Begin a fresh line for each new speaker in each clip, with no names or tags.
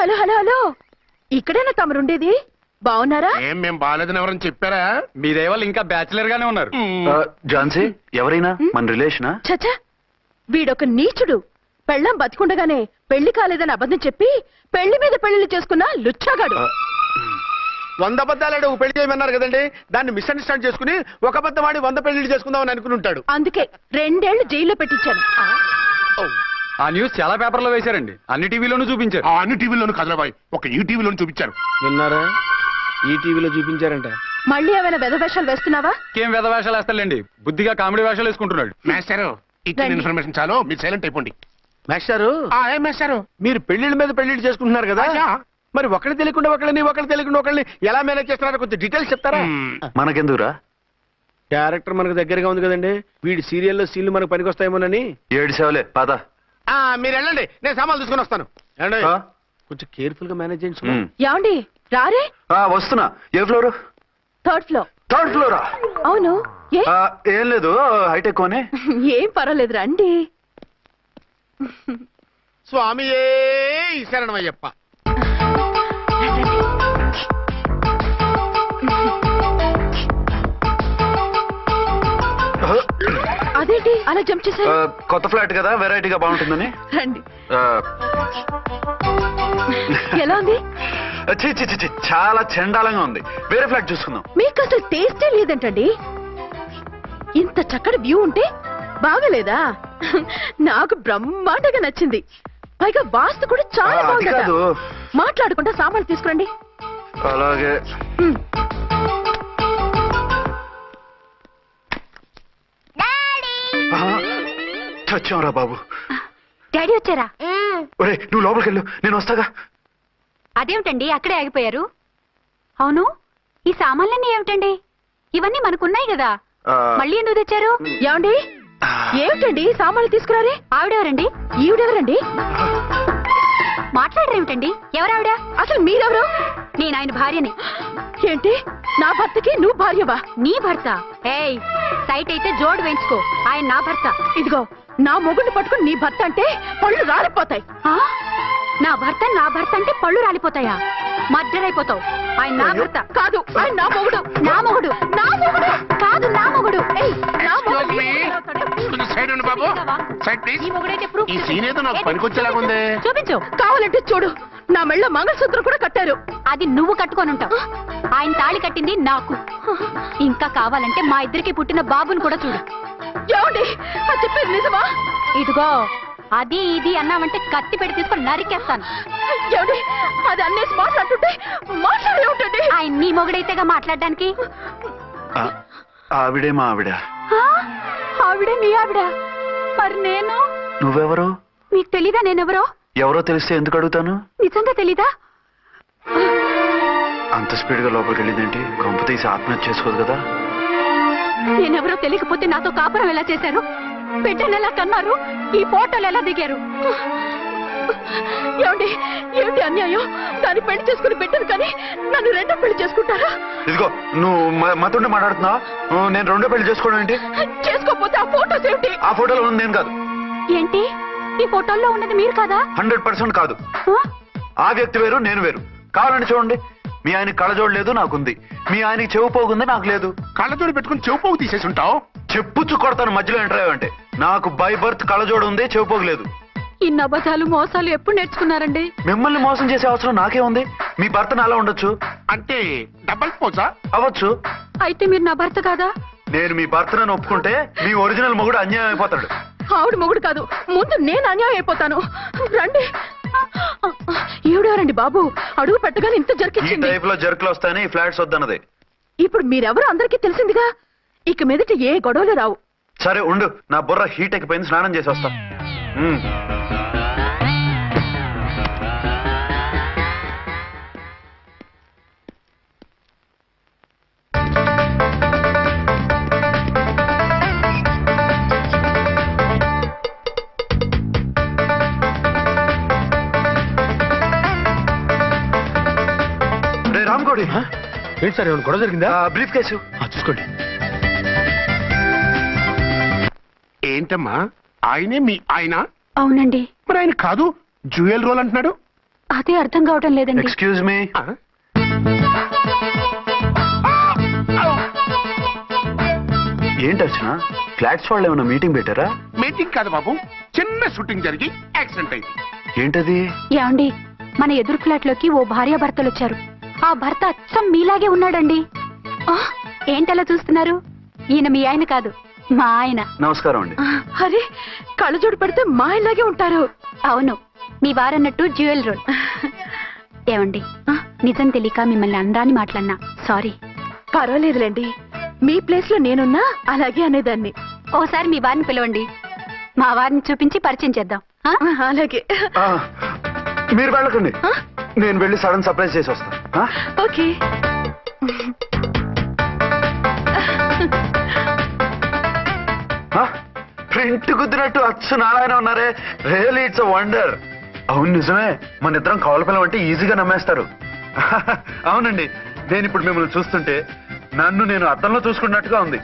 Hello hello hello, ఇక్కడేనా తమరుండేది? బాగున్నారా?
ఏం మేం బాగాలేదని ఎవరని చెప్పారా?
మీ దయవల్ల ఇంకా బ్యాచిలర్ గానే ఉన్నారు.
ఝాన్సీ ఎవరైనా మన రిలేషనా?
చచ్చా, వీడొక నీచుడు. పెళ్ళం బతికుండగానే పెళ్లి కాలేదని అబద్ధం చెప్పి పెళ్లి మీద పెళ్లిళ్ళు చేసుకున్న లుచ్చాగాడు.
100 అబద్ధాలు పెళ్లి చేయమన్నారు కదండి, దాన్ని మిస్అండర్స్టాండ్ చేసుకుని ఒక అబద్ధం వాడి 100 పెళ్లిళ్ళు చేసుకుందామని అనుకుని ఉంటాడు.
అందుకే 2 ఏళ్లు జైల్లో పెట్టించాను.
ఆ న్యూస్ చాలా పేపర్లో వేశారండి, అన్ని టీవీలోనూ చూపించారు.
అన్ని టీవీలోను కదలబాయ్, ఒక ఈ టీవీలోను చూపించారు.
విన్నారా? ఈ టీవీలో చూపించారంట.
మళ్ళీ ఏమైనా వెధవేషాలు వేస్తున్నావా?
ఏం వేద వేషాలు వేస్తాడండి, బుద్ధిగా కామెడీ వేషాలు వేసుకుంటున్నాడు.
మాస్టారు ఇచ్చిన ఇన్ఫర్మేషన్ చాలు, మీరు సైలెంట్ అయిపోండి.
మాస్టారు,
ఏం మాస్టారు?
మీరు పెళ్లిళ్ళ మీద పెళ్లిళ్ళు చేసుకుంటున్నారు కదా, మరి ఒకళ్ళు తెలియకుండా ఒకళ్ళని తెలియకుండా ఒకళ్ళని ఎలా మేనేజ్ చేస్తున్నారో కొంచెం డీటెయిల్స్ చెప్తారా?
మనకెందుకురా?
క్యారెక్టర్ మనకు దగ్గరగా ఉంది కదండి, వీడి సీరియల్లో సీన్లు మనకు పనికొస్తాయేమోనని.
7 సేవలే పద.
మీరు వెళ్ళండి, నేను సామాన్లు తీసుకుని వస్తాను.
కొంచెం కేర్ఫుల్ గా మేనేజ్ చేయండి.
యాండి రారే?
వస్తున్నా. ఏ ఫ్లోర్?
3rd floor.
3rd ఫ్లోరా?
అవును.
ఏం లేదు, హైటెక్ కోనే.
ఏం పర్వాలేదు, రండి.
స్వామియే శరణమయ్యప్ప.
అదేంటి అలా జంప్ చేశారు?
కొత్త ఫ్లాట్ కదా, వెరైటీగా బాగుంటుందని.
రండి. ఎలా ఉంది?
చాలా చండాలంగా ఉంది, వేరే ఫ్లాట్ చూసుకుందాం.
మీకు అసలు టేస్టే లేదంటండి. ఇంత చక్కటి వ్యూ ఉంటే బాగలేదా? నాకు బ్రహ్మాండంగా నచ్చింది. పైగా వాస్తు కూడా చాలా బాగుంది. మాట్లాడుకుంటా సామాన్లు తీసుకురండి.
అలాగే. చచ్చాంరా బాబు.
డాడీ వచ్చారా?
ఒరే నువ్వు లోపలికి వెళ్ళు, నేను వస్తాగా.
అదేమిటండి అక్కడే ఆగిపోయారు? అవును, ఈ సామాన్లన్నీ ఏమిటండి? ఇవన్నీ మనకున్నాయి కదా, మళ్ళీ ఎందుకు తెచ్చారు?
ఏమండి, ఏమిటండి సామాన్లు తీసుకురారే?
ఆవిడెవరండి?
ఈవిడెవరండి?
మాట్లాడరేమిటండి? ఎవరావిడ?
అసలు మీరెవరు?
నేను ఆయన భార్యని.
ఏంటి, నా భర్తకి నువ్వు భార్యవా?
నీ భర్త? ఏయ్, సైట్ అయితే జోడు వేయించుకో, ఆయన నా భర్త.
ఇదిగో, నా మొగుడిని పట్టుకుని నీ భర్త అంటే పళ్ళు రాలిపోతాయి.
నా భర్త అంటే పళ్ళు రాలిపోతాయా? మర్డర్ అయిపోతావు. ఆయన నా భర్త
కాదు, ఆయన నా మొగుడు.
నా మొగుడు? నా మొగుడు కాదు, నా మొగుడు. చూపించు.
కావాలంటే చూడు, నా మెళ్ళ మంగళసూత్రం కూడా కట్టారు.
అది నువ్వు కట్టుకొని ఉంటావు, ఆయన తాళి కట్టింది నాకు. ఇంకా కావాలంటే మా ఇద్దరికి పుట్టిన బాబుని కూడా చూడు.
ఏమండి, అది చెప్పేది నిజమా?
ఇదిగో, అది ఇది అన్నావంటే కత్తి పెట్టి తీసుకొని నరికేస్తాను.
ఏమండి, అది అన్నేసి మాట్లాడుతుంటే మాట్లాడే ఉంటుంది.
ఆయన నీ మొగుడైతేగా మాట్లాడడానికి.
ఆవిడే మా ఆవిడ.
ఆవిడే మీ ఆవిడ? మరి నేను?
నువ్వెవరు?
మీకు తెలీదా నేనెవరో?
ఎవరో తెలిస్తే ఎందుకు అడుగుతాను?
నిజంగా తెలీదా?
అంత స్పీడ్ గా లోపలికి వెళ్ళిందేంటి? కొంప తీసి ఆత్మహత్య చేసుకోదు కదా?
నేనెవరో తెలియకపోతే నాతో కాపురం ఎలా చేశారు? బిడ్డను ఎలా కన్నారు? ఈ ఫోటోలు ఎలా దిగారు?
ఏమండి, ఏమిటి అన్యాయం? దాన్ని పెళ్లి చేసుకుని బిడ్డను కానీ నన్ను రెండో పెళ్లి చేసుకుంటారా?
ఇదిగో, నువ్వు మాతోనే మాట్లాడుతున్నావా? నేను రెండో పెళ్లి చేసుకోవడం ఏంటి?
చేసుకోకపోతే ఆ ఫోటోస్ ఏమిటి?
ఆ ఫోటోలో ఉంది నేను కాదు.
ఏంటి, ఈ ఫోటోల్లో ఉన్నది మీరు కాదా?
100% కాదు. ఆ వ్యక్తి వేరు, నేను వేరు. కావాలంటే చూడండి, మీ ఆయన కళ్ళజోడు లేదు, నాకుంది. మీ ఆయనకి చెవు పోగుంది, నాకు లేదు.
కళ్ళజోడు పెట్టుకుని చెవు పోగు తీసేసి ఉంటావు.
చెప్పుచ్చు కొడతాను మధ్యలో ఎంటర్ అయ్యావంటే. నాకు బై బర్త్ కళ్ళజోడు ఉంది, చెవు పోగు లేదు.
ఇన్ని అబద్ధాలు మోసాలు ఎప్పుడు నేర్చుకున్నారండి?
మిమ్మల్ని మోసం చేసే అవసరం నాకే ఉంది? మీ భర్తను అలా ఉండొచ్చు.
అంటే డబల్ పోసా?
అవ్వచ్చు.
అయితే మీరు నా భర్త కాదా?
నేను మీ భర్తను ఒప్పుకుంటే మీ ఒరిజినల్ మొగుడు అన్యాయం అయిపోతాడు.
ఆవిడ మొగుడు కాదు, ముందు నేను అన్యాయం అయిపోతాను. రండి. ఈవిడెవరండి బాబు? అడుగు పెట్టగానే ఇంత
ఈ
జరికించింది.
టైప్ లో జర్కులు వస్తాయని ఈ ఫ్లాట్స్ వద్దన్నది.
ఇప్పుడు మీరెవరో అందరికీ తెలిసిందిగా, ఇక మీదట ఏ గొడవలు రావు.
సరే ఉండు, నా బుర్ర హీట్ ఎక్కిపోయింది, స్నానం చేసి వస్తా. రామ్కోడి,
ఏంటి సార్, ఏమైనా గొడవ జరిగిందా?
బ్రీఫ్ కేసు
చూసుకోండి.
ఏంటమ్మా, ఆయనే మీ ఆయన?
అవునండి.
మరి ఆయన కాదు, జ్యూయల్ రోల్ అంటున్నాడు.
అదే అర్థం కావటం లేదండి.
Excuse me. ఏంటి అర్చన, ఫ్లాట్స్ వాళ్ళు ఏమైనా మీటింగ్ పెట్టారా?
మీటింగ్ కాదు బాబు, చిన్న షూటింగ్ జరిగి యాక్సిడెంట్ అయింది.
ఏంటది?
ఏమండి, మన ఎదురు ఫ్లాట్ లోకి ఓ భార్యాభర్తలు వచ్చారు. ఆ భర్త అచ్చం మీలాగే ఉన్నాడండి. ఏంటలా చూస్తున్నారు? ఈయన మీ ఆయన కాదు, మా ఆయన.
నమస్కారం అండి.
అరే, కళ్ళజోడు పెడితే మా ఇలాగే ఉంటారు.
అవును, మీ వారన్నట్టు జ్యువెల్ రోల్. ఏమండి, నిజం తెలియక మిమ్మల్ని అందాన్ని మాట్లాడినా సారీ.
పర్వాలేదులేండి, మీ ప్లేస్ లో నేనున్నా అలాగే అనేదాన్ని.
ఓసారి మీ వారిని పిలవండి, మా వారిని చూపించి పరిచయం చేద్దాం.
అలాగే.
మీరు వెళ్ళకండి, నేను వెళ్ళి సడన్ సర్ప్రైజ్ చేసి వస్తాను.
ఓకే.
ప్రింట్ కుదిరినట్టు అచ్చు నారాయణ ఉన్నారే, రియల్లీ ఇట్స్ అ వండర్. అవును నిజమే, మన ఇద్దరం కవల పిల్లం అంటే ఈజీగా నమ్మేస్తారు. అవునండి, నేను ఇప్పుడు మిమ్మల్ని చూస్తుంటే నన్ను నేను అద్దంలో చూసుకున్నట్టుగా ఉంది.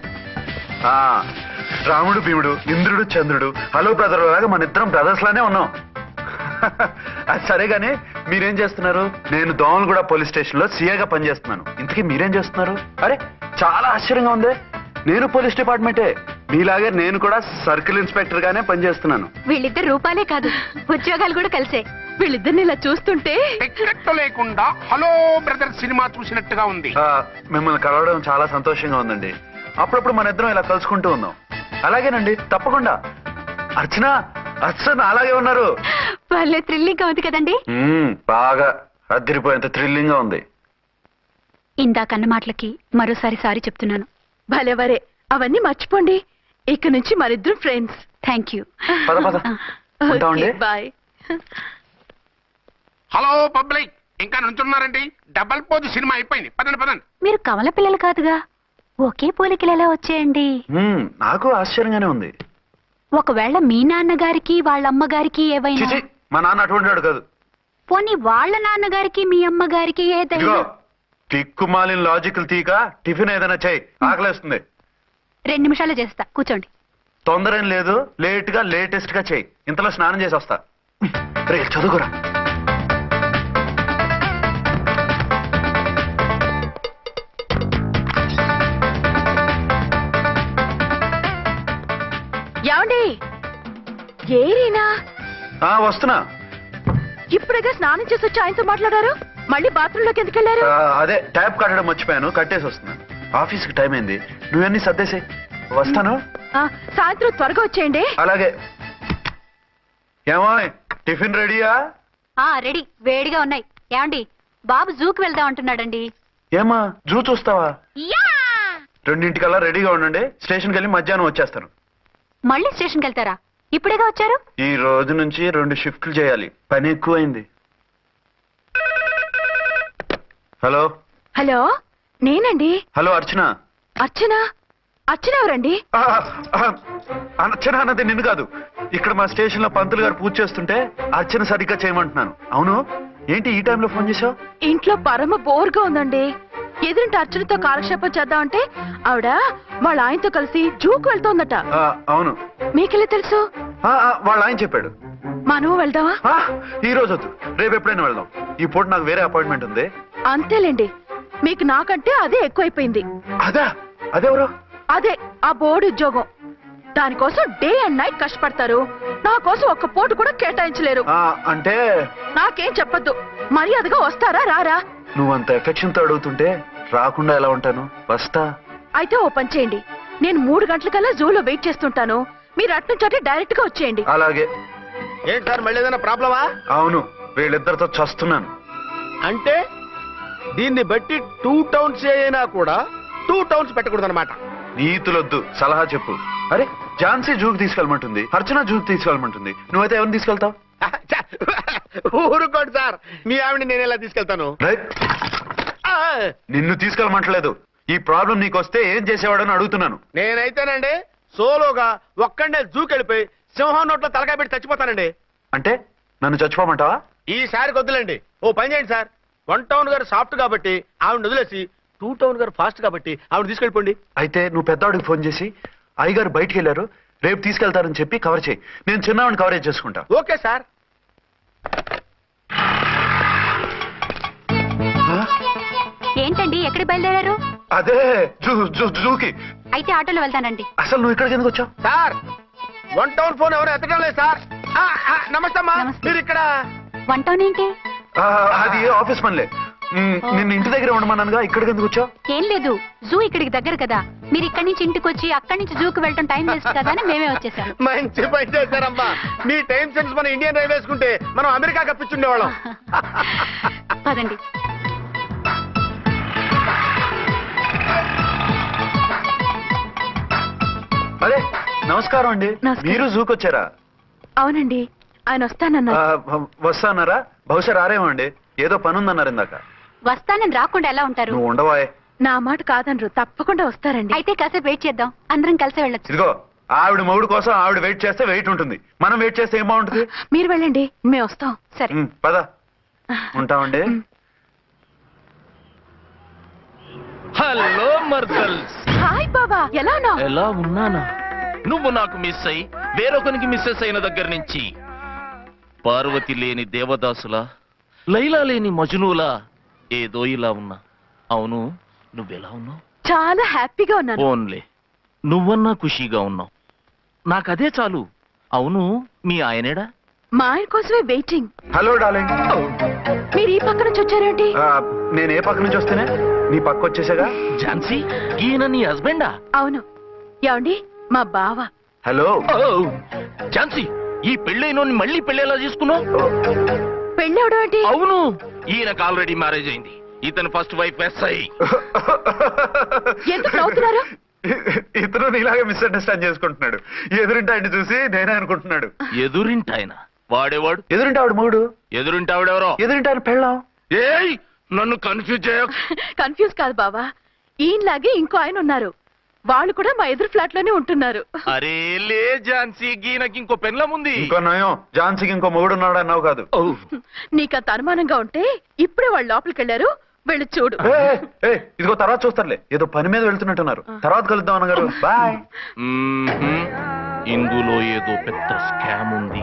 రాముడు భీముడు, ఇంద్రుడు చంద్రుడు, హలో బ్రదర్ లాగా మన ఇద్దరం బ్రదర్స్ లానే ఉన్నాం. అది సరే గానీ మీరేం చేస్తున్నారు? నేను దోమలగూడ పోలీస్ స్టేషన్ లో సీఏగా పనిచేస్తున్నాను. ఇంతకీ మీరేం చేస్తున్నారు? అరే చాలా ఆశ్చర్యంగా ఉంది, నేను పోలీస్ డిపార్ట్మెంటే, మీలాగే నేను కూడా సర్కిల్ ఇన్స్పెక్టర్ గానే పనిచేస్తున్నాను.
వీళ్ళిద్దరు రూపాలే కాదు, ఉద్యోగాలు కూడా కలిసే.
వీళ్ళిద్దరిని ఇలా చూస్తుంటే
టికెట్ లేకుండా హలో బ్రదర్ సినిమా చూసినట్టుగా ఉంది.
మిమ్మల్ని కలవడం చాలా సంతోషంగా ఉందండి. అప్పుడప్పుడు మన ఇద్దరం ఇలా కలుసుకుంటూ ఉన్నాం. అలాగేనండి, తప్పకుండా. అర్చన, అర్చన అలాగే ఉన్నారు.
వాళ్ళే థ్రిల్లింగ్ గా ఉంది కదండి.
బాగా అదిరిపోయేంత థ్రిల్లింగ్ గా ఉంది.
ఇందాకన్న మాటలకి మరోసారి సారీ చెప్తున్నాను.
భలేవరే, అవన్నీ మర్చిపోండి. ఇక నుంచి మరిద్దరం ఫ్రెండ్స్.
Thank you.
పద పద, ఉంటామండి.
బాయ్.
హలో పబ్లిక్, ఇంకా నుంచున్నారండి? డబల్ పోజ్ సినిమా అయిపోయింది, పదండి పదండి.
మీరు కమల పిల్లలు కాదుగా, ఒకే పోలికలు ఎలా వచ్చాయండి?
నాకు ఆశ్చర్యంగానే ఉంది.
ఒకవేళ మీ నాన్నగారికి వాళ్ళ అమ్మగారికి ఏవైనా?
చిచి, మా నాన్న అటువంటి వాడు కాదు.
పోనీ వాళ్ళ నాన్నగారికి మీ అమ్మగారికి ఏదైనా?
టిక్కుమాలిన లాజికల్ తీక టిఫిన్ ఏదైనా చేయి, ఆకలేస్తుంది.
2 నిమిషాలు చేస్తా, కూర్చోండి.
తొందర ఏం లేదు, లేట్ గా లేటెస్ట్ గా చేయి. ఇంతలో స్నానం చేసి వస్తా. రే చదువుకురా.
ఏమండి, ఏరీనా?
వస్తున్నా.
ఇప్పుడేగా స్నానం చేసి వచ్చి ఆయనతో మాట్లాడారు, మళ్ళీ బాత్రూమ్ లోకి ఎందుకు వెళ్ళారు?
అదే ట్యాప్ కట్టడం మర్చిపోయాను, కట్టేసి వస్తున్నా. ఆఫీస్ కి టైం అయింది, నువ్వన్నీ సర్దేసే. వస్తాను.
సాయంత్రం త్వరగా వచ్చేయండి.
అలాగే. ఏమో టిఫిన్ రెడీయా?
రెడీ, వేడిగా ఉన్నాయి. ఏమండి, బాబు జూకి వెళ్దాం అంటున్నాడండి.
ఏమా జూ చూస్తావా? 2:00కల్లా రెడీగా ఉండండి, స్టేషన్కి వెళ్ళి మధ్యాహ్నం వచ్చేస్తాను.
మళ్ళీ స్టేషన్కి వెళ్తారా? ఇప్పుడేగా వచ్చారు.
ఈ రోజు నుంచి 2 షిఫ్ట్లు చేయాలి, పని ఎక్కువైంది. హలో.
హలో, నేనండి.
హలో అర్చన.
అర్చన? అర్చన ఎవరండి?
అర్చన అన్నది నిన్ను కాదు. ఇక్కడ మా స్టేషన్ లో పంతులు గారు పూజ చేస్తుంటే అర్చన సరిగ్గా చేయమంటున్నాను. అవును, ఏంటి ఈ టైంలో ఫోన్ చేసావు?
ఇంట్లో పరమ బోర్గా ఉందండి. ఎదురింటి అర్చనతో కాలక్షేపం చేద్దామంటే ఆవిడ వాళ్ళ ఆయనతో కలిసి జూకు వెళ్తోందట.
అవును.
మీకెళ్ళి తెలుసు?
వాళ్ళ ఆయన చెప్పాడు.
మనము వెళ్దామా?
ఈ రోజు వద్దు, రేపు ఎప్పుడైనా వెళ్దాం. ఈ పూట నాకు వేరే అపాయింట్మెంట్ ఉంది.
అంతేలేండి, మీకు నాకంటే అదే ఎక్కువైపోయింది.
అదెవరు?
అదే ఆ బోర్డు ఉద్యోగం. దానికోసం డే అండ్ నైట్ కష్టపడతారు, నా కోసం ఒక్క పోటు కూడా కేటాయించలేరు.
అంటే
నాకేం చెప్పొద్దు, మర్యాదగా వస్తారా రారా?
నువ్వంత ఎఫెక్షన్ తో అడుగుతుంటే రాకుండా ఎలా ఉంటాను, వస్తా.
అయితే ఓ పని చేయండి, నేను 3 గంటలకల్లా జూలో వెయిట్ చేస్తుంటాను, మీరు అట్నుంచి డైరెక్ట్ గా వచ్చేయండి.
అలాగే.
ఏంటి సార్, మళ్ళీ ఏదైనా ప్రాబ్లమా?
అవును, వీళ్ళిద్దరితో చస్తున్నాను.
అంటే దీన్ని బట్టి 2 టౌన్స్ అయినా కూడా 2 టౌన్స్ పెట్టకూడదు అనమాట.
నీతులొద్దు, సలహా చెప్పు. అరే ఝాన్సీ జూకి తీసుకెళ్ళమంటుంది, అర్చన జూకి తీసుకెళ్ళమంటుంది, నువ్వైతే ఎవరిని తీసుకెళ్తావు?
ఊరుకోండి సార్, మీ ఆవిడ నేను ఎలా తీసుకెళ్తాను?
నిన్ను తీసుకెళ్ళమంటలేదు. ఈ ప్రాబ్లం నీకొస్తే ఏం చేసేవాడని అడుగుతున్నాను.
నేనైతేనండి సోలోగా ఒక్కడే జూకెళ్ళిపోయి సింహం నోట్లో తలకాయ పెట్టి చచ్చిపోతానండి.
అంటే నన్ను చచ్చిపోమంటావా?
ఈసారి వద్దులేండి, ఓ పని చేయండి సార్. 1 టౌన్ గారు సాఫ్ట్ కాబట్టి ఆవిడ వదిలేసి 2 టౌన్ గారు ఫాస్ట్ కాబట్టి ఆవిడ తీసుకెళ్ళిపోండి.
అయితే నువ్వు పెద్దవాడికి ఫోన్ చేసి అయ్యగారు బయటికి వెళ్ళారు, రేపు తీసుకెళ్తారని చెప్పి కవర్ చేయి. నేను చిన్నవాడిని కవరేజ్ చేసుకుంటా.
Okay sir.
ఎక్కడికి బయలుదేరారు?
అదే జూకి.
అయితే ఆటోలో వెళ్తానండి.
అసలు నువ్వు ఇక్కడికి ఎందుకు వచ్చావు?
సార్ 1 టౌన్ ఫోన్ ఎవరు ఎత్తడం లేదు సార్. నమస్తే అమ్మా.
నమస్తే.
మీరు ఇక్కడ
వన్ టౌన్ ఏంటి?
అది ఆఫీస్ పనిలే. నిన్ను ఇంటి దగ్గర ఉండమన్నానుగా, ఇక్కడికి ఎందుకు వచ్చావు?
ఏం లేదు, జూ ఇక్కడికి దగ్గర కదా, మీరు ఇక్కడి నుంచి ఇంటికి వచ్చి అక్కడి నుంచి జూకి వెళ్ళటం టైం వేస్ట్ కదా అని మేమే వచ్చేసాం.
మంచి పని చేశారమ్మా. మీ టైం సెన్స్ మన ఇండియన్ రైల్వేస్ కుంటే మనం అమెరికా కప్పించుండేవాళ్ళం.
పదండి.
అదే నమస్కారం అండి.
నమస్కారం.
మీరు జూకి వచ్చారా?
అవునండి, ఆయన వస్తానన్నారు.
వస్తాన్నారా? బహుశా రారేమో అండి, ఏదో పని ఉందన్నారు ఇందాక.
వస్తానని రాకుండా ఎలా ఉంటారు?
నువ్వు ఉండవాయే.
నా మాట కాదనరు, తప్పకుండా వస్తారండి.
అయితే కాసేపు వెయిట్ చేద్దాం, అందరం కలిసి వెళ్ళొచ్చు.
ఇదిగో ఆవిడ మొగుడు కోసం ఆవిడ వెయిట్ చేస్తే వెయిట్ ఉంటుంది, మనం వెయిట్ చేస్తే ఏం బాగుంటుంది?
మీరు వెళ్ళండి, మేము వస్తాం.
సరే.
పద ఉంటామండి.
హలో మర్దల్స్,
హాయ్ బాబా, ఎలా ఉన్నావు?
ఎలా ఉన్నానా? నువ్వు నాకు మిస్ అయి వేరొకరికి మిస్సెస్ అయిన దగ్గర నుంచి పార్వతి లేని దేవదాసులా, లైలా లేని మజునులా ఏదో ఇలా ఉన్నా. అవును, నువ్వెలా ఉన్నావు?
చాలా హ్యాపీగా ఉన్నాను.
ఓన్లే నువ్వన్నా ఖుషీగా ఉన్నావు, నాకదే చాలు. అవును, మీ ఆయనేడా?
మా ఆయన కోసమే వెయిటింగ్.
Hello darling.
మీరు ఈ పక్క నుంచి వచ్చారేంటి?
నేను ఏ పక్క నుంచి వస్తేనే నీ పక్క వచ్చేసాగా.
ఝాన్సీ, ఈయన నీ హస్బెండా?
అవును. ఏమండి, మా బావ.
హలో.
ఝాన్సీ, ఈ పెళ్ళైనోని మళ్ళీ పెళ్ళేలా చేసుకున్నావు?
పెళ్ళవడం ఏంటి?
అవును, ఈయనకు ఆల్రెడీ మ్యారేజ్ అయింది. ఇతను ఫస్ట్ వైఫ్ ఎస్ఐ.
ఎందుకు నవ్వుతున్నారు?
ఇతను నీలాగే మిస్అండర్స్టాండ్ చేసుకుంటున్నాడు. ఎదురింటి ఆయన చూసి నేనే అనుకుంటున్నాడు.
ఎదురింటాయన వాడేవాడు?
ఎదురింటి ఆవిడ మూడు.
ఎదురింటి ఆవిడెవరో?
ఎదురింటి ఆయన పెళ్ళాం.
ఏయ్, నన్ను కన్ఫ్యూజ్ చేయ.
కన్ఫ్యూజ్ కాదు బావా, ఈయనలాగే ఇంకో ఆయన ఉన్నారు, వాళ్ళు కూడా మా ఎదురు ఫ్లాట్ లోనే ఉంటున్నారు.
అరే లే ఝాన్సీ, గీనకి ఇంకో పెళ్ళముంది.
ఇంకో నయం, ఝాన్సీకి ఇంకో మొగుడు ఉన్నాడు అన్నావు కాదు.
నీకంత అనుమానంగా ఉంటే ఇప్పుడే వాళ్ళు లోపలికి వెళ్ళారు, వెళ్ళి చూడు.
ఇదిగో తర్వాత చూస్తారులే, ఏదో పని మీద వెళ్తున్నట్టున్నారు. తర్వాత కలుద్దాం అన్నగారు. బాయ్.
ఇందులో ఏదో పెద్ద స్కామ్ ఉంది,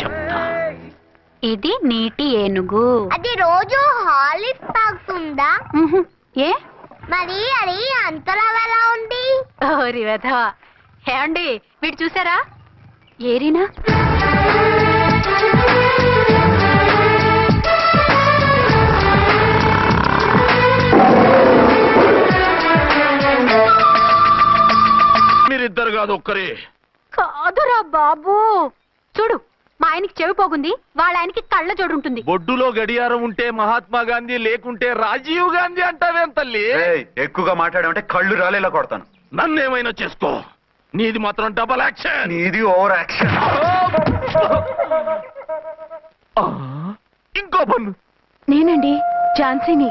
చెప్తా.
ఇది నీటి ఏనుగు.
అది రోజు హాలిక్స్ తాగుతుందా?
ఏ
మరి అది అంతలా ఎలా ఉంది?
ఓరి వెధవా. ఏమండి, వీడు చూసారా? ఏరీనా?
మీరిద్దరు కాదు, ఒక్కరే.
కాదురా బాబు, చూడు, మా ఆయనకి చెవి పోగుంది, వాళ్ళ ఆయనకి కళ్ళ జోడు ఉంటుంది.
బొడ్డులో గడియారం ఉంటే మహాత్మా గాంధీ, లేకుంటే రాజీవ్ గాంధీ అంటావేం తల్లి?
ఎక్కువగా మాట్లాడామంటే కళ్ళు రాలేలా కొడతాను.
నన్నేమైనా చేసుకో, నీది మాత్రం డబల్ యాక్షన్.
నీది ఓవర్ యాక్షన్.
ఇంకో పన్ను.
నేనండి, ఝాన్సీని.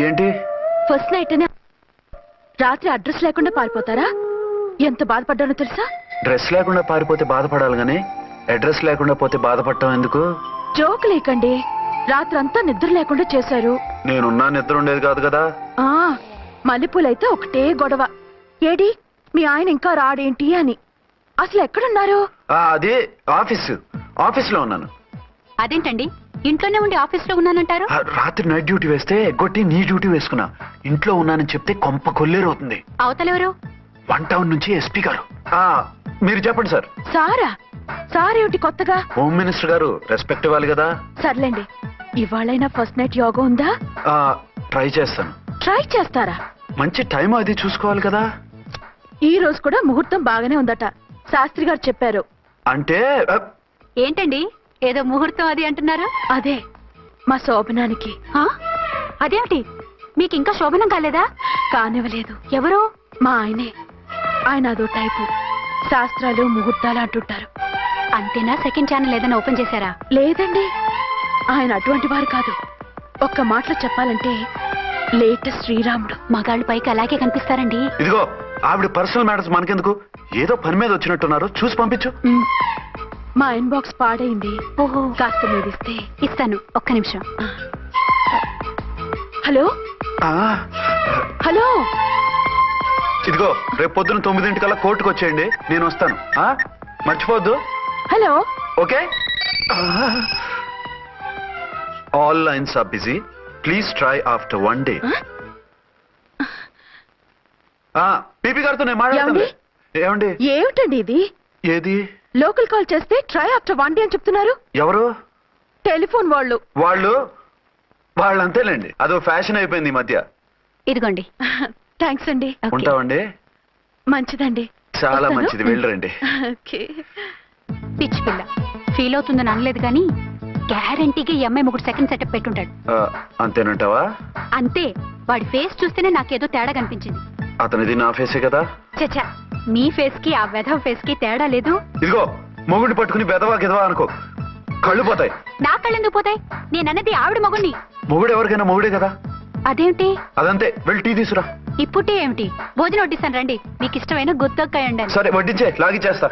ఏంటి?
ఫస్ట్ నైట్ రాత్రి అడ్రస్ లేకుండా పారిపోతారా? ఎంత బాధపడ్డానో తెలుసా?
డ్రెస్ లేకుండా పారిపోతే బాధపడాలి గానీ అడ్రస్ లేకుండా పోతే బాధపడటం ఎందుకు?
జోక్ లేకండి, రాత్రంతా నిద్ర లేకుండా చేశారు.
నేనున్నా నిద్ర ఉండేది కాదు కదా.
మల్లెపూలైతే ఒకటే గొడవ. ఏడి మీ ఆయన ఇంకా రాడేంటి అని. అసలు ఎక్కడున్నారు?
అది ఆఫీస్లో ఉన్నాను.
అదేంటండి, ఇంట్లోనే ఉండి ఆఫీస్ లో ఉన్నానంటారు?
రాత్రి నైట్ డ్యూటీ వేస్తే ఎగ్గొట్టి నీ డ్యూటీ వేసుకున్నా. ఇంట్లో ఉన్నానని చెప్తే కొంప కొల్లేరవుతుంది.
అవతలెవరు?
1 టౌన్ నుంచి ఎస్పీ గారు. మీరు చెప్పండి సార్.
సారా? సారేమిటి కొత్తగా?
హోమ్ మినిస్టర్ గారు, రెస్పెక్ట్ ఇవ్వాలి కదా.
సర్లేండి, ఇవాళైనా ఫస్ట్ నైట్ యోగా ఉందా?
ట్రై చేస్తాను.
ట్రై చేస్తారా?
మంచి టైం అది చూసుకోవాలి కదా.
ఈ రోజు కూడా ముహూర్తం బాగానే ఉందట, శాస్త్రి గారు చెప్పారు.
అంటే
ఏంటండి, ఏదో ముహూర్తం అది అంటున్నారు?
అదే మా శోభనానికి.
అదేమిటి, మీకు ఇంకా శోభనం కాలేదా?
కానివ్వలేదు.
ఎవరు?
మా ఆయనే. ఆయన అదో టైపు, శాస్త్రాలు ముహూర్తాలు అంటుంటారు.
అంతేనా? సెకండ్ ఛానల్ ఏదైనా ఓపెన్ చేశారా?
లేదండి, ఆయన అటువంటి వారు కాదు. ఒక్క మాటలో చెప్పాలంటే లేటెస్ట్ శ్రీరాముడు.
మగాళ్ళు పైకి అలాగే కనిపిస్తారండి.
ఇదిగో, ఆవిడ పర్సనల్ మ్యాటర్స్ మనకెందుకు, ఏదో పని మీద వచ్చినట్టున్నారు, చూసి పంపించు.
మా ఇన్బాక్స్ పాడైంది.
ఓహో,
కాస్త మీదిస్తే.
ఇస్తాను, ఒక్క నిమిషం.
హలో హలో,
ఇదిగో రేపు పొద్దున 9 కోర్టుకు వచ్చేయండి, నేను వస్తాను. మర్చిపోద్దు.
Hello.
Okay. All lines are busy, please try after 1 day. PP గారితో నేను మాట్లాడుతాను. ఏమండి?
ఏమిటండి ఇది?
ఏది?
లోకల్ కాల్ చేస్తే ట్రై ఆఫ్టర్ 1 day అని చెప్తున్నారు.
ఎవరు?
టెలిఫోన్ వాళ్ళు
అంతేలేండి, అదో ఫ్యాషన్ అయిపోయింది ఈ మధ్య.
ఇదిగోండి.
థ్యాంక్స్ అండి.
ఉంటామండి.
మంచిదండి.
చాలా మంచిది, వెళ్ళరండి.
పిచ్చి పిల్ల ఫీల్ అవుతుందని అనలేదు కానీ గ్యారంటీగా ఈ అమ్మాయి ముగ్గురు సెకండ్ సెటప్ పెట్టుంటాడు.
అంతేనంటావా?
అంతే. వాడి ఫేస్ చూస్తేనే నాకేదో తేడా కనిపించింది.
అతనిది నా ఫేసే కదా.
చచ్చా, మీ ఫేస్ కి ఆ వెధవ ఫేస్ కి తేడా లేదు.
ఇదిగో మొగుడిని పట్టుకుని బెదవా గిదవా అనుకో, కళ్ళు పోతాయి.
నా కళ్ళు ఎందుకు పోతాయి? నేనన్నది ఆవిడ మొగుడిని.
మొగుడు ఎవరికైనా మొగుడే కదా.
అదేంటి?
అదంతే, వెళ్ళి టీ తీసురా.
ఇప్పుడే ఏమిటి? భోజనం వడ్డిస్తాను రండి. మీకు ఇష్టమైన గుత్తొక్కాయ ఉండాలి.
సరే వడ్డించే, లాగిచ్చేస్తా.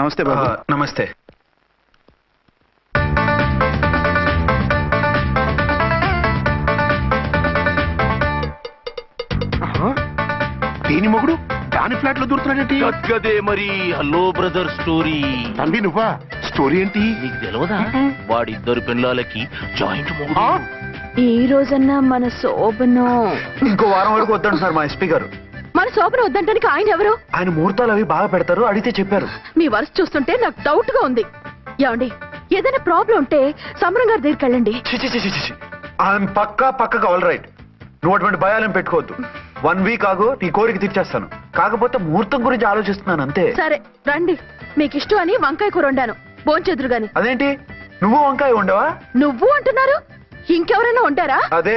నమస్తే బాబు.
నమస్తే.
దీని మొగుడు దాని ఫ్లాట్ లో దూరుతున్నాడేంటి?
గదే మరి హలో బ్రదర్ స్టోరీ.
తంబి నువ్వా? స్టోరీ ఏంటి?
నీకు తెలియదా? వాడిద్దరు పిల్లలకి జాయింట్ మొగుడు.
ఈ రోజన్నా మన శోభను
ఇంకో వారం వరకు వద్దంటున్నారు మా ఎస్పీ గారు.
మన శోభను వద్దంటానికి ఆయన ఎవరు?
ఆయన ముహూర్తాలు అవి బాగా పెడతారు, అడిగితే చెప్పారు.
మీ వరుస చూస్తుంటే నాకు డౌట్ గా ఉంది. ఏమండి, ఏదైనా ప్రాబ్లం ఉంటే సమరం గారి దగ్గరికి వెళ్ళండి.
ఆయన పక్కగా ఆల్ రైట్. నువ్వు అటువంటి భయాలను పెట్టుకోవద్దు. 1 week ఆగు, నీ కోరిక తీర్చేస్తాను. కాకపోతే ముహూర్తం గురించి ఆలోచిస్తున్నాను అంతే.
సరే రండి. మీకు ఇష్టం అని వంకాయ కూర వండాను, భోంచెదురు గాని.
అదేంటి నువ్వు వంకాయ ఉండవా?
నువ్వు అంటున్నారు, ఇంకెవరైనా ఉంటారా?
అదే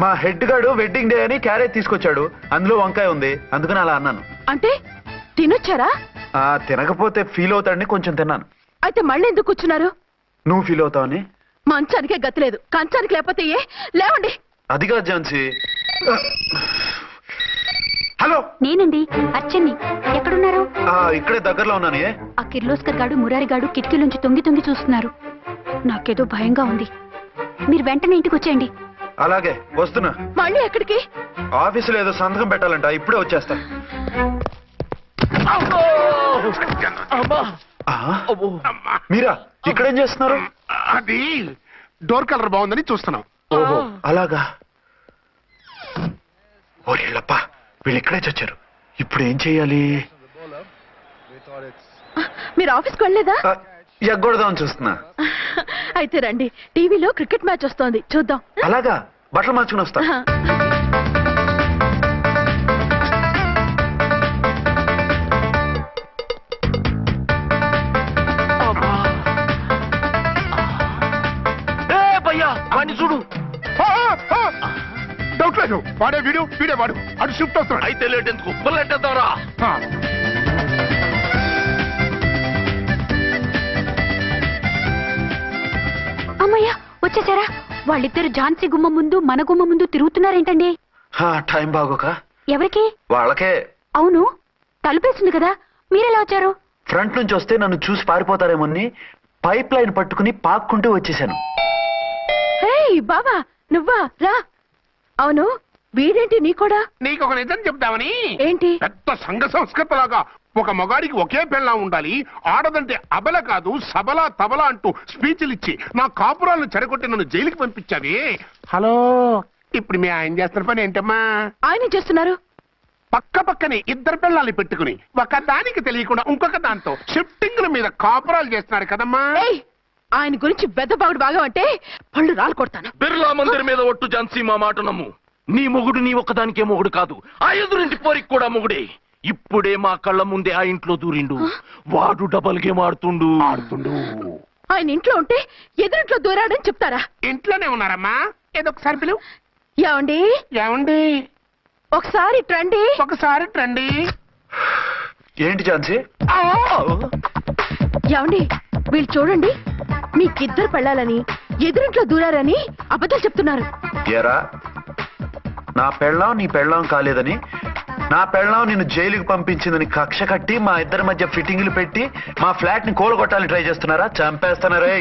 మా హెడ్ గాడు వెడ్డింగ్ డే అని క్యారేజ్ తీసుకొచ్చాడు, అందులో వంకాయ ఉంది, అందుకని అలా అన్నాను.
అంటే తినొచ్చారా?
తినకపోతే ఫీల్ అవుతాడని కొంచెం తిన్నాను.
అయితే మళ్ళీ ఎందుకు కూర్చున్నారు?
నువ్వు ఫీల్ అవుతావని.
మంచానికే గతిలేదు, కంచానికి లేకపోతే ఏ? లేవండి.
అదిగా ఝాన్సీ. హలో,
నేనండి అచ్చన్ని. ఎక్కడున్నారు?
ఇక్కడే దగ్గరలో ఉన్నాను.
ఆ కిర్లోస్కర్ గాడు మురారి గాడు కిటికీలోంచి తొంగి చూస్తున్నారు. నాకేదో భయంగా ఉంది. మీరు వెంటనే ఇంటికి వచ్చేయండి.
అలాగే వస్తున్నా.
మళ్ళీ ఎక్కడికి?
ఆఫీసులో ఏదో సంతకం పెట్టాలంట, ఇప్పుడే వచ్చేస్తా. మీరా ఇక్కడేం చేస్తున్నారు?
అది డోర్ కలర్ బాగుందని చూస్తున్నాం.
ఓహో అలాగా. ఓరేళ్ళప్ప, వీళ్ళు ఇక్కడే చచ్చారు. ఇప్పుడు ఏం చెయ్యాలి?
మీరు ఆఫీస్కి వెళ్ళలేదా?
ఎగ్గొడదామని చూస్తున్నా.
అయితే రండి, టీవీలో క్రికెట్ మ్యాచ్ వస్తోంది, చూద్దాం.
అలాగా, బట్టలు మార్చుకుని వస్తా.
వాడిని చూడు.
డౌట్ లేదు, వాడే వీడే వాడు. అటు షిఫ్ట్ వస్తాడు.
అయితే లేట్ ఎందుకు, బుల్లెట్టేద్దాంరా.
అమ్మయ్యా, వచ్చేసారా? వాళ్ళిద్దరు ఝాన్సీ గుమ్మ ముందు మన గుమ్మ ముందు తిరుగుతున్నారేంటండి?
టైం బాగోక.
ఎవరికి?
వాళ్ళకే.
అవును, తలుపేసింది కదా, మీరెలా వచ్చారు?
ఫ్రంట్ నుంచి వస్తే నన్ను చూసి పారిపోతారేమోని పైప్ లైన్ పట్టుకుని పాక్కుంటూ వచ్చేసాను.
బాబా నువ్వా? రా. అవును, వీడేంటి నీ కూడా?
నీకు ఒక నిజం చెప్తామని.
ఏంటి?
పెద్ద సంఘ సంస్కృత లాగా ఒక మగాడికి ఒకే పెళ్ళం ఉండాలి, ఆడదంటే అబల కాదు సబలా తబలా అంటూ స్పీచ్లు ఇచ్చి నా కాపురాలను చెడగొట్టి నన్ను జైలుకి పంపించావి. హలో, ఇప్పుడు మీ ఆయన చేస్తున్న పని ఏంటమ్మా?
ఆయన చేస్తున్నారు.
పక్కనే ఇద్దరు పిల్లల్ని పెట్టుకుని ఒక దానికి తెలియకుండా ఇంకొక దాంతో షిఫ్టింగ్ల మీద కాపురాలు చేస్తున్నారు కదమ్మా.
ఆయన గురించి బెద్దబాగుడు బాగా అంటే పళ్ళు రాలు కొడతాను.
బిర్లా మందిర్ మీద ఒట్టు ఝాన్సీ, మా మాట నమ్ము. నీ మొగుడు నీ ఒక్కదానికే మొగుడు కాదు, ఆ ఎదురింటి పోరికి కూడా మొగుడే. ఇప్పుడే మా కళ్ళ ముందే ఆ ఇంట్లో దూరిండు. వాడు డబల్ గేమ్ ఆడుతుండు.
ఆయన ఇంట్లో ఉంటే ఎదురింట్లో దూరాడని చెప్తారా?
ఇంట్లోనే ఉన్నారమ్మా. ఏదొకసారి పిలువు.
ఏమండి ఒకసారి ట్రండి.
ఏంటి ఝాన్సీ?
ఏమండి వీళ్ళు చూడండి, మీకిద్దరు పెళ్ళాలని ఎదురింట్లో దూరారని అబద్ధాలు చెప్తున్నారు.
ఏరా, నా పెళ్ళాం నీ పెళ్ళాం కాలేదని, నా పెళ్ళాం నిన్ను జైలుకి పంపించిందని కక్ష కట్టి మా ఇద్దరి మధ్య ఫిట్టింగ్లు పెట్టి మా ఫ్లాట్ ని కూలగొట్టాలని ట్రై చేస్తున్నారా? చంపేస్తున్నారే.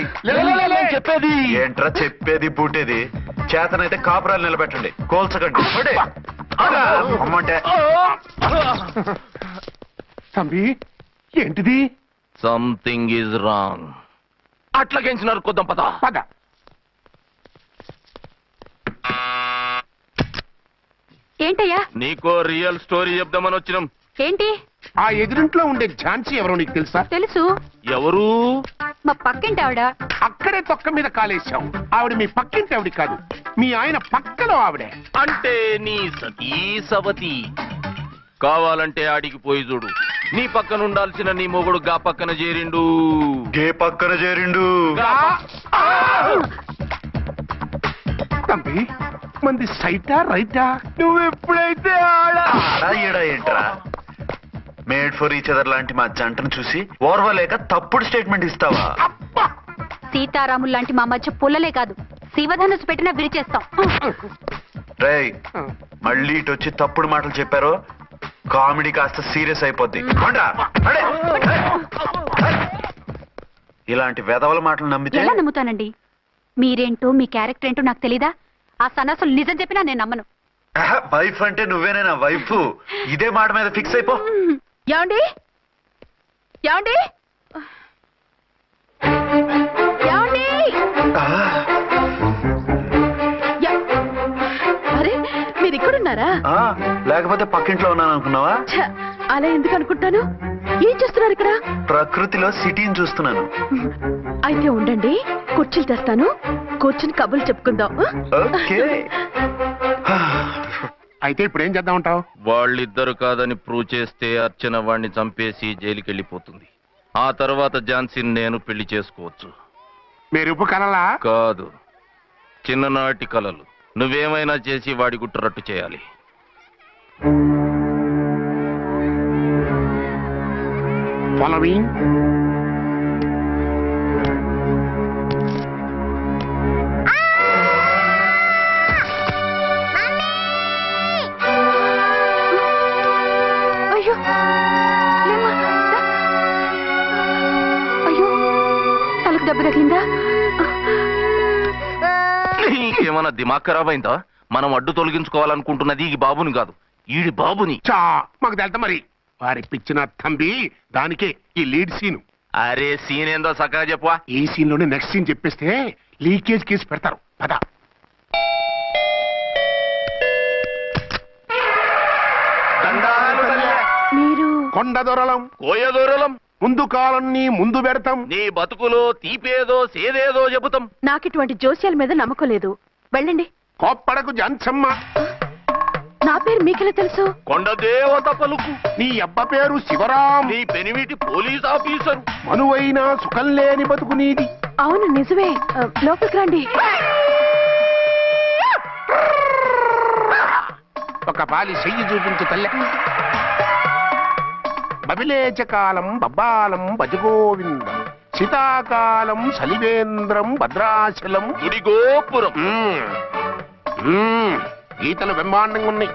చెప్పేది
ఏంట్రా చెప్పేది పూటేది? చేతనైతే కాపురాలు నిలబెట్టండి, కోల్చకండి. అమ్మంటే
తంబి, ఏంటిది?
Something is wrong. అట్లాగేంచినారు కొద్దాం పద.
ఏంటయ్యా?
నీకో రియల్ స్టోరీ చెప్దామని వచ్చినాం.
ఏంటి?
ఆ ఎదురింట్లో ఉండే ఝాన్సీ ఎవరో నీకు తెలుసా?
తెలుసు.
ఎవరు?
మా పక్కింటి ఆవిడ.
అక్కడే తొక్క మీద కాలేశావు. ఆవిడ మీ పక్కింటి ఆవిడ కాదు, మీ ఆయన పక్కలో ఆవిడే.
అంటే నీ సతీ సవతి. కావాలంటే ఆడికి పోయి చూడు. నీ పక్కన ఉండాల్సిన నీ మొగుడు గా పక్కన చేరిండు.
గే పక్కన చేరిండు.
తంబి మంది సైటా రైటా? నువ్వు ఎప్పుడైతే
ఆడా ఈడా ఏంట్రా? మేడ్ ఫర్ ఈచ్ అదర్ లాంటి మా జంటను చూసి ఓర్వలేక తప్పుడు స్టేట్మెంట్ ఇస్తావా?
సీతారాములు లాంటి మా మధ్య పుల్లలే కాదు, శివధనుసు పెట్టినా విరిచేస్తాం.
రేయ్, మళ్ళీ ఇటు వచ్చి తప్పుడు మాటలు చెప్పారో కామెడీ కాస్త సీరియస్ అయిపోద్ది. ఇలాంటి వెధవల మాటలు నమ్మితే
ఎలా నమ్ముతానండి? మీరేంటో మీ క్యారెక్టర్ ఏంటో నాకు తెలీదా? ఆ సన్నాసులు నిజం చెప్పినా నేను నమ్మను.
వైఫ్ అంటే నువ్వేనా వైఫ్? ఇదే మాట మీద ఫిక్స్ అయిపో.
ఏమండి ఏమండి ఏమండి? అరే మీరు ఇక్కడున్నారా?
లేకపోతే పక్కింట్లో ఉన్నాను అనుకున్నావా?
అలా ఎందుకు అనుకుంటాను? ఏం చేస్తున్నారు ఇక్కడ?
ప్రకృతిలో సిటీని చూస్తున్నాను.
అయితే ఉండండి, కుర్చీలు తెస్తాను, కూర్చుని కబుర్లు చెప్పుకుందాం.
ఓకే.
అయితే ఇప్పుడు ఏం చేద్దాం అంటావు?
వాళ్ళిద్దరు కాదని ప్రూవ్ చేస్తే అర్చన వాణ్ణి చంపేసి జైలుకి వెళ్ళిపోతుంది. ఆ తర్వాత ఝాన్సీని నేను పెళ్లి చేసుకోవచ్చు.
మీరు కలలా?
కాదు, చిన్ననాటి కలలు. నువ్వేమైనా చేసి వాడి గుట్టు చేయాలి.
ఫాలోయింగ్.
అయ్యో లేమ్మా, రా. అయ్యో తలకు దెబ్బ తగిలిందా?
నీకేమన్నా దిమాగ్ ఖరాబ్ అయిందా? మనం అడ్డు తొలగించుకోవాలనుకుంటున్నది ఈ బాబుని కాదు, ఈడి బాబుని.
చా మాకు తెలుతా మరి. వారి పిచ్చిన తంబి, దానికే ఈ లీడ్ సీన్.
అరే సీన్ ఏందో సక్కగా చెప్పవా?
ఈ సీన్ లోనే నెక్స్ట్ సీన్ చెప్పేస్తే లీకేజ్ కేసు పెడతారు. పద.
మీరు
కొండ దొరలం,
కోయ దూరలం,
ముందు కాలన్నీ ముందు పెడతాం.
నీ బతుకులో తీపేదో సేదేదో చెబుతాం.
నాకు ఇటువంటి జోస్యాల మీద నమ్మకం లేదు. వెళ్ళండి.
కోప్పడకు జాన్సమ్మ.
నా పేరు మీకెలా తెలుసు?
కొండ దేవత పలుకు.
నీ అబ్బ పేరు శివరాం.
నీ పెనిమిటి పోలీస్ ఆఫీసరు.
మనువైనా సుఖం లేని బతుకు నీది.
అవును నిజమే. లోపలికి రండి.
ఒక పాలి చెయ్యి చూపించు తల్లె. బబిలేచకాలం బబ్బాలం భజగోవిందం, శీతాకాలం సలివేంద్రం భద్రాచలం
గుడిగోపురం.
గీతలు బ్రహ్మాండంగా ఉన్నాయి,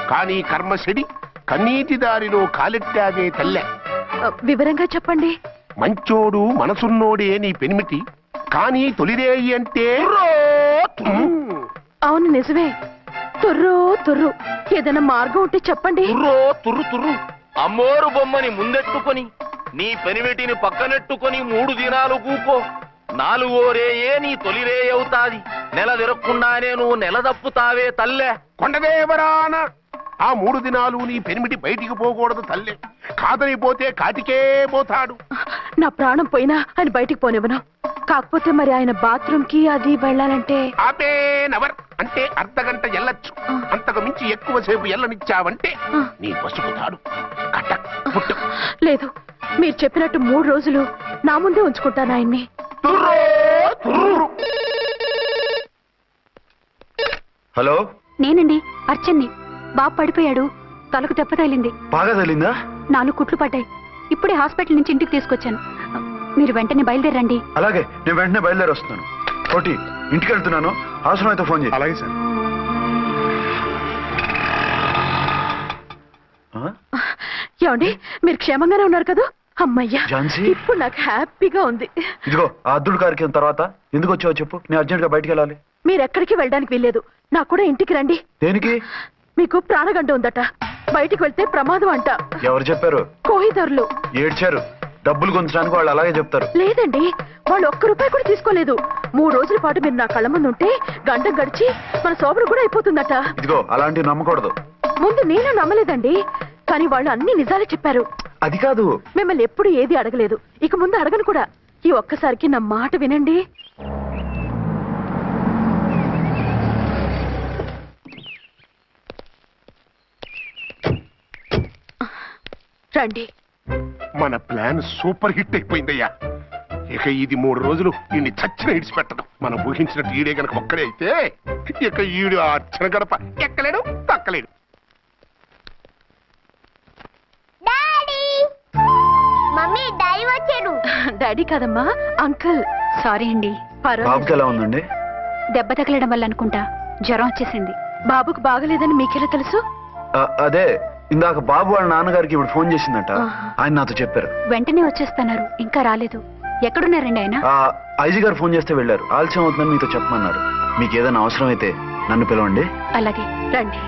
కానీ కర్మశడి కన్నీటి దారిలో కాలెట్టావే తల్లె.
వివరంగా చెప్పండి.
మంచోడు మనసున్నోడే నీ పెనిమిటి, కానీ తొలిరేయి అంటే
అవును నిజమే. తుర్రు తుర్రు. ఏదైనా మార్గం ఉంటే చెప్పండి.
తుర్రో తుర్రు తుర్రు. అమ్మోరు బొమ్మని ముందెట్టుకొని నీ పెనిమిటిని పక్కనెట్టుకొని 3 దినాలు కూకో. 4వ రేయే నీ తొలి రే అవుతాది. నెల తిరగకుండానే నువ్వు నెల తప్పుతావే తల్లే.
కొండదేవరాన ఆ 3 దినాలు నీ పెనిమిటి బయటికి పోకూడదు తల్లే. కాదని పోతే కాటికే పోతాడు.
నా ప్రాణం పోయినా ఆయన బయటికి పోనివ్వను. కాకపోతే మరి ఆయన బాత్రూమ్ కి అది వెళ్ళాలంటే
ఆపేనవర్ అంటే అర్ధగంట ఎల్లొచ్చు. అంతకు మించి ఎక్కువసేపు ఎల్లనిచ్చావంటే నీ పసుపుతాడు. కటక్ పుట్టు.
లేదు, మీరు చెప్పినట్టు 3 రోజులు నా ముందే ఉంచుకుంటాను ఆయన్ని.
హలో,
నేనండి అర్చన్ని. బాబు పడిపోయాడు, తలకు దెబ్బ తగిలింది.
బాగా తగిలిందా?
4 కుట్లు పడ్డాయి. ఇప్పుడే హాస్పిటల్ నుంచి ఇంటికి తీసుకొచ్చాను. మీరు వెంటనే బయలుదేరండి.
అలాగే, నేను వెంటనే బయలుదేరి వస్తున్నాను. కోటి, ఇంటికి వెళ్తున్నాను. అవసరం అయితే ఫోన్ చేయి.
అలాగే సార్.
ఏమండి, మీరు క్షేమంగానే ఉన్నారు కదా? అమ్మయ్యా,
ఝాన్సీ?
ఇప్పుడు నాకు హ్యాపీగా ఉంది.
ఇదిగో ఆ అద్దుడు కార్యక్రమం తర్వాత ఎందుకు వచ్చావో చెప్పు. నేను అర్జెంట్ గా బయటికి వెళ్ళాలి.
మీరు ఎక్కడికి వెళ్ళడానికి వీల్లేదు. నాకు కూడా ఇంటికి రండి.
దేనికి?
మీకు ప్రాణగంట ఉందట. బయటికి వెళ్తే ప్రమాదం అంట.
ఎవరు చెప్పారు?
కోహిదర్లు
ఏడ్చారు. డబ్బులు గుంచడానికి వాళ్ళు అలాగే చెప్తారు.
లేదండి, వాళ్ళు 1 రూపాయి కూడా తీసుకోలేదు. 3 రోజుల పాటు మీరు నా కళ్ళ ముందు ఉంటే గంట గడిచి మన సోబరు కూడా అయిపోతుందట.
ఇదిగో అలాంటివి నమ్మకూడదు.
ముందు నేను నమ్మలేదండి, కానీ వాళ్ళు అన్ని నిజాలే చెప్పారు.
అది కాదు.
మిమ్మల్ని ఎప్పుడు ఏది అడగలేదు, ఇక ముందు అడగను కూడా. ఈ ఒక్కసారికి నా మాట వినండి. రండి.
మన ప్లాన్ సూపర్ హిట్ అయిపోయిందయ్యా. ఇక ఇది 3 రోజులు ఈయన్ని చచ్చిన ఇడిచిపెట్టడం. మనం ఊహించినట్టు ఈడే గనక ఒక్కడే అయితే ఇక ఈడు ఆ అర్చన గడప ఎక్కలేడు, తక్కలేడు.
డాడీ మమ్మీ డాడీ వచ్చాడు.
డాడీ కాదమ్మా, అంకుల్.
సారీ అండి.
బాబుకి ఎలా ఉందండి?
దెబ్బ తగలడం వల్ల అనుకుంటా జ్వరం వచ్చేసింది.
బాబుకు బాగలేదని మీకెలా తెలుసు?
అదే ఇందాక బాబు వాళ్ళ నాన్నగారికి ఇప్పుడు ఫోన్ చేసిందట. ఆయన నాతో చెప్పారు.
వెంటనే వచ్చేస్తున్నారు, ఇంకా రాలేదు. ఎక్కడున్నారండి ఆయన?
ఐజీ గారు ఫోన్ చేస్తే వెళ్ళారు. ఆలస్యం అవుతుందని మీతో చెప్పమన్నారు. మీకు ఏదైనా అవసరం అయితే నన్ను పిలవండి.
అలాగే.
రండి.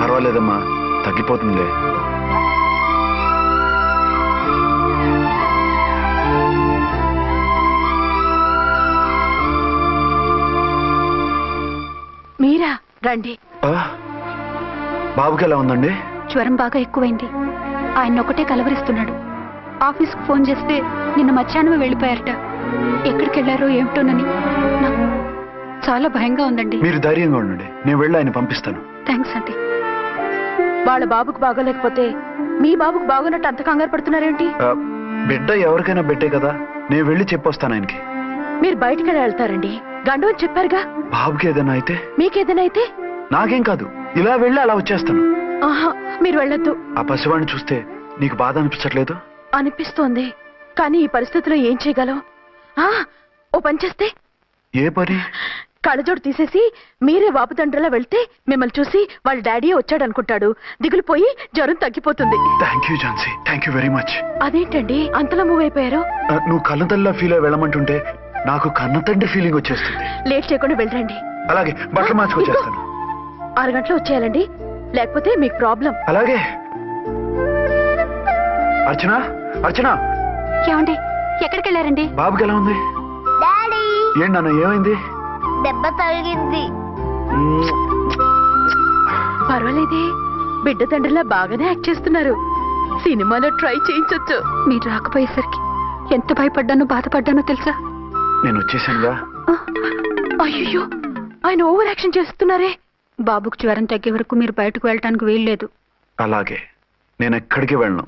పర్వాలేదమ్మా, తగ్గిపోతుందిలే.
మీరా? రండి.
బాబుకి ఎలా ఉందండి?
జ్వరం బాగా ఎక్కువైంది. ఆయన ఒకటే కలవరిస్తున్నాడు. ఆఫీస్కు ఫోన్ చేస్తే నిన్న మధ్యాహ్నమే వెళ్ళిపోయారట. ఎక్కడికి వెళ్ళారో ఏమిటోనని నాకు చాలా భయంగా ఉందండి.
మీరు ధైర్యంగా ఉండండి, నేను వెళ్ళి ఆయన పంపిస్తాను.
థ్యాంక్స్ అండి.
వాళ్ళ బాబుకు బాగోలేకపోతే మీ బాబుకు బాగున్నట్టు అంత కంగారు పడుతున్నారేంటి?
బిడ్డ ఎవరికైనా బిడ్డే కదా, నేను వెళ్ళి చెప్పొస్తాను ఆయనకి.
మీరు బయటికి వెళ్తారండి, గండు అని చెప్పారుగా.
బాబుకి ఏదైనా అయితే?
మీకేదైనా అయితే?
నాకేం కాదు, ఇలా వెళ్ళి అలా వచ్చేస్తాను.
ఆహా, మీరు వెళ్ళొద్దు.
ఆ పసివాడిని చూస్తే నీకు బాధ అనిపించట్లేదు?
అనిపిస్తోంది, కానీ ఈ పరిస్థితిలో ఏం చేయగలం? ఓ పని చేస్తే?
ఏ పని?
కళ్ళజోడు తీసేసి మీరే వాపుతండ్రిలా వెళ్తే మిమ్మల్ని చూసి వాళ్ళ డాడీ వచ్చాడు అనుకుంటాడు. దిగులు పోయి జ్వరం తగ్గిపోతుంది.
Thank you Jhansi, thank you very much.
అదేంటండి అంతలా మూవ్ అయిపోయారు?
నువ్వు కన్నతల్లిలా ఫీల్ అయి వెళ్ళమంటుంటే నాకు కన్నతండ్రి ఫీలింగ్ వచ్చేస్తుంది.
లేట్ చేయకుండా వెళ్ళండి.
అలాగే, బట్టలు మార్చుకొచ్చేస్తాను.
6 గంటలు వచ్చేయాలండి, లేకపోతే మీకు ప్రాబ్లం.
అలాగే. అర్చన, అర్చన.
ఏమండి, ఎక్కడికి వెళ్ళారండి?
బాబుకి ఎలా ఉంది?
డాడీ
ఏంటి నాన్న, ఏమైంది?
దెబ్బ తగిలింది.
పర్వాలేదే, బిడ్డ తండ్రిలా బాగానే యాక్ట్ చేస్తున్నారు. సినిమాలో ట్రై చేయించొచ్చు.
మీరు రాకపోయేసరికి ఎంత భయపడ్డానో బాధపడ్డానో తెలుసా?
నేను వచ్చేసానుగా.
అయ్యో, ఆయన ఓవర్ యాక్షన్ చేస్తున్నారే.
బాబుకు జ్వరం తగ్గే వరకు మీరు బయటకు వెళ్ళటానికి వీల్లేదు.
అలాగే, నేను ఎక్కడికి వెళ్ళను.